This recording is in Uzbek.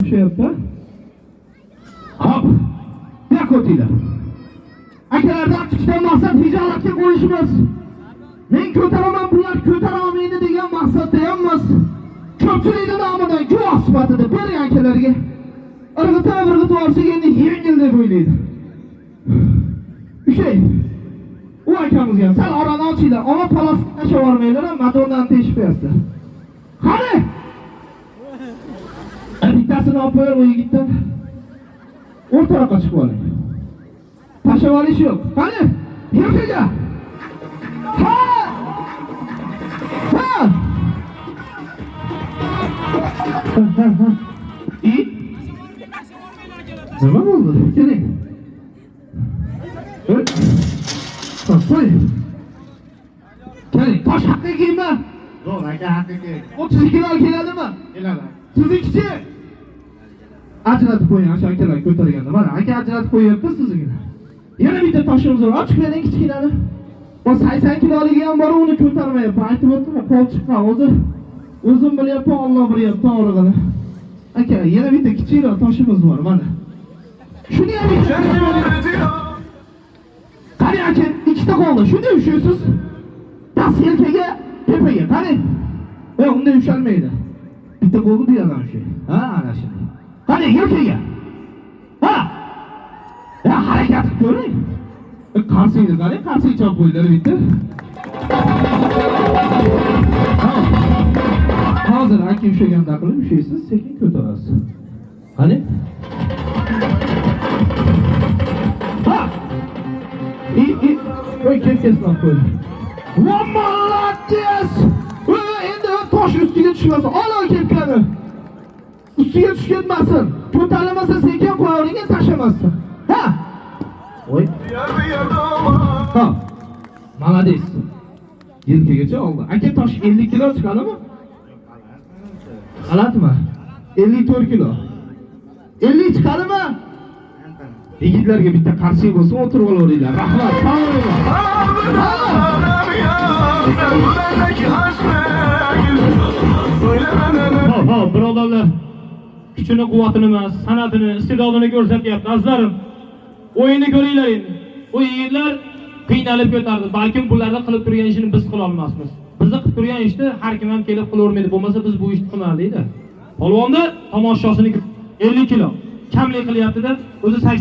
tushyapti. Hop. Yak o'tinglar. Akalardan chiqishdan maqsad tijoratga qo'yishimiz. Men ko'taraman, bular ko'taramaydi degan maqsadda emas. Ko'pchilikning nomidan guvoh sifatida bering akalarga. Irg'itib olsak endi yengil deb o'ylaydi. Ushay. U akamizga sal orani ochinglar. Ona palasga tashlab yubormanglar, motordan teshib qo'yasizlar. Qani? Bittasini olib qo'yar, u yigitdan o'rtaroqqa chiqib oling. Tashlab olish yo'q. Qani? Yurtinglar. Ha! Ha! Nima bo'ldi? Keling. Qo'y. Keling, tosh haqiqiymi? Yo'q, aka haqiqiy. 32 kilo keladimi? Keladi. Sizniki ajratib qo'ying, o'sha akalar ko'targanda. Mana aka ajratib qo'yapti sizga. Yana bitta toshimiz bor. Ochib bering kichkinani. O 80 kiloligi ham bor, uni ko'tarmayapti. Aytib o'tdim, qo'l chiqqan o'zi. O'zim bilyapman, Alloh bilyapti o'rig'ini. Aka, yana bitta kichikroq toshimiz bor, mana. Shuni ham qani aka, ikkita qoldi. Shunday ushlaysiz. Past yelkaga, tepaga, qani. Yo'q, unday ushalmaydi. Bitta qoldi deyaman shu. Ha, ana shu. Qani yelkaga. Ha! Ya harakat qilib ko'ring. Qarsiydi, qani, qarsiy chop qo'ydilar bitta. Hozir aka ushaganda qilib ushaysiz, sekin ko'tarasiz. Qani? Ha! Qo'y kesma qo'y. Molodets! Endi tosh ustiga tushmasin. Ol kepkani. Ustiga tushib ketmasin. Ko'tarilmasa sekin qo'yavering, tashlamasdan. Ha! Oy. Ha. Molodets. Yelkagacha oldi. Aka tosh 50 kilo chiqadimi? G'alatmi? 54 kilo. 50 chiqadimi? Yigitlarga bitta qarshi bo'lsa o'tirib olaveringlar. Rahmat. Hop, birodarlar. Kuchini, quvvatini emas, san'atini, iste'dodini ko'rsatyapti, azizlarim. O'yinni ko'ringlar endi. Bu yigitlar qiynalib ko'tardi. Balkim bularda qilib turgan ishini biz qila olmasmiz. Bizni qilib turgan ishni har kim ham kelib qilavermaydi. Bo'lmasa biz bu ishni qilmaydik-da. Polvonda tomoshasini 50 kilo kamlik qilyapti-da, o'zi 80